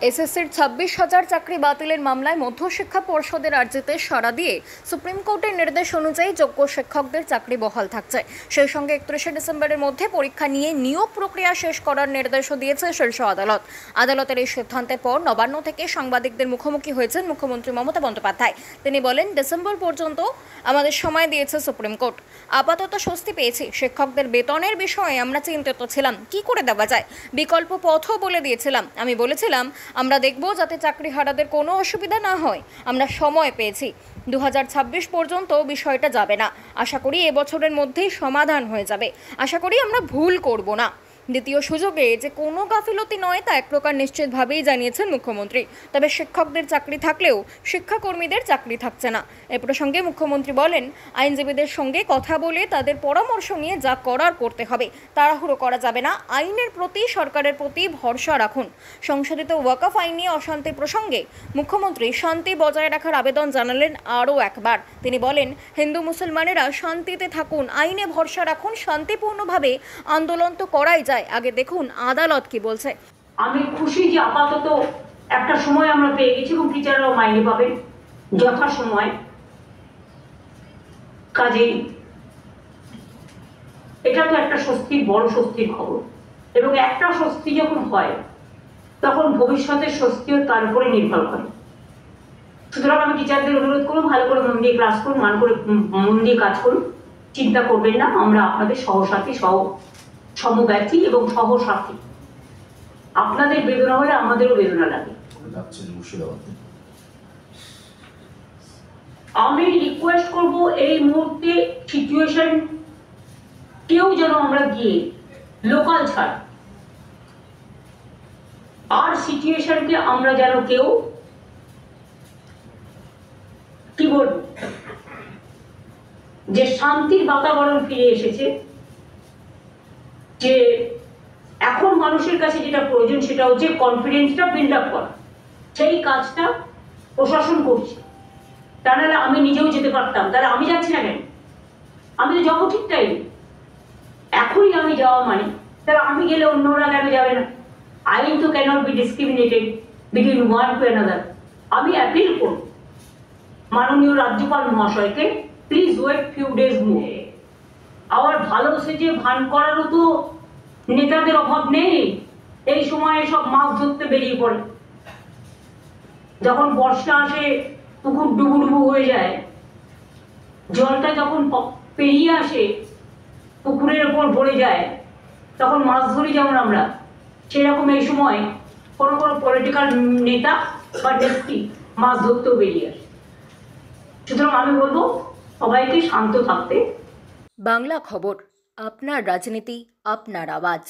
এসএসসির 26,000 চাকরি বাতিলের মামলায় মধ্যশিক্ষা পর্ষদের আর্জিতে সাড়া দিয়ে সুপ্রিম কোর্টের নির্দেশ অনুযায়ী যোগ্য শিক্ষকদের চাকরি বহাল থাকছে। সেই সঙ্গে 31শে ডিসেম্বরের মধ্যে পরীক্ষা নিয়ে নিয়োগ প্রক্রিয়া শেষ করার নির্দেশও দিয়েছে শীর্ষ আদালত। আদালতের এই সিদ্ধান্তের পর নবান্ন থেকে সাংবাদিকদের মুখোমুখি হয়েছেন মুখ্যমন্ত্রী মমতা বন্দ্যোপাধ্যায়। তিনি বলেন, ডিসেম্বর পর্যন্ত আমাদের সময় দিয়েছে সুপ্রিম কোর্ট। আপাতত স্বস্তি পেয়েছি। শিক্ষকদের বেতনের বিষয়ে আমরা চিন্তিত ছিলাম, কি করে দেওয়া যায়, বিকল্প পথও বলে দিয়েছিলাম। আমি বলেছিলাম আমরা দেখব যাতে চাকরিহারাদের কোনো অসুবিধা না হয়। আমরা সময় পেয়েছি, 2026 পর্যন্ত বিষয়টা যাবে না। আশা করি এবছরের মধ্যেই সমাধান হয়ে যাবে। আশা করি আমরা ভুল করব না। দ্বিতীয় সুযোগে যে কোনো গাফিলতি নয় তা এক প্রকার নিশ্চিতভাবেই জানিয়েছেন মুখ্যমন্ত্রী। তবে শিক্ষকদের চাকরি থাকলেও শিক্ষাকর্মীদের চাকরি থাকছে না। এ প্রসঙ্গে মুখ্যমন্ত্রী বলেন, আইনজীবীদের সঙ্গে কথা বলে তাদের পরামর্শ নিয়ে যা করার করতে হবে, তাড়াহুড়ো করা যাবে না। আইনের প্রতি সরকারের প্রতি ভরসা রাখুন। সংশোধিত ওয়াকফ আইন নিয়ে অশান্তি প্রসঙ্গে মুখ্যমন্ত্রী শান্তি বজায় রাখার আবেদন জানালেন আরও একবার। তিনি বলেন, হিন্দু মুসলমানেরা শান্তিতে থাকুন, আইনে ভরসা রাখুন, শান্তিপূর্ণভাবে আন্দোলন তো করাই যায়। আগে দেখুন আদালত কি বলছে। আমি খুশি যে আপাতত একটা সময় আমরা পেয়ে গেছি এবং টিচাররাও মাইনে পাবেন যথাসময়। কাজেই এটা তো একটা স্বস্তির, বড় স্বস্তির খবর। এবং একটা স্বস্তি যখন হয় তখন ভবিষ্যতের স্বস্তিও তার উপরে নির্ভর করে। সুতরাং আমি টিচারদের অনুরোধ করব, ভালো করে মন দিয়ে ক্লাস করুন, মন দিয়ে কাজ করুন, চিন্তা করবেন না। আমরা আপনাদের সহসাথী, সমব্যথী এবং সহসাথী। আপনাদের বেদনা হলে আমাদেরও বেদনা লাগে। আমি রিকোয়েস্ট করব, এই মুহূর্তে সিচুয়েশন কেউ যেন আমরা গিয়ে লোকাল ছাড় আর সিচুয়েশনকে আমরা যেন কেউ কি বলবো, যে শান্তির বাতাবরণ ফিরে এসেছে, যে এখন মানুষের কাছে যেটা প্রয়োজন সেটা হচ্ছে কনফিডেন্সটা বিল্ড আপ করা। সেই কাজটা প্রশাসন করছে। তা নাহলে আমি নিজেও যেতে পারতাম, তাহলে আমি যাচ্ছি না কেন? আমি তো যাবো ঠিক টাইম। এখনই আমি যাওয়া মানে তাহলে আমি গেলে অন্যরা কেন যাবে না? আইন তো can't be discriminated between one to another. আমি অ্যাপিল করব মাননীয় রাজ্যপাল মহাশয়কে, please wait few days more. আবার ভালো সেজে ভান করারও তো নেতাদের অভাব নেই। এই সময়ে সব মাছ ধরতে বেরিয়ে পড়ে। যখন বর্ষা আসে, পুকুর ডুবুডুবু হয়ে যায়, জলটা যখন পেরিয়ে আসে, পুকুরের ওপর ভরে যায়, তখন মাছ ধরি যেমন আমরা, সেরকম এই সময় কোনো কোনো পলিটিক্যাল নেতা বা নেত্রী মাছ ধরতেও বেরিয়ে আসে। সুতরাং আমি বলবো সবাইকে শান্ত থাকতে। বাংলা খবর, আপনার রাজনীতি, আপনার আওয়াজ।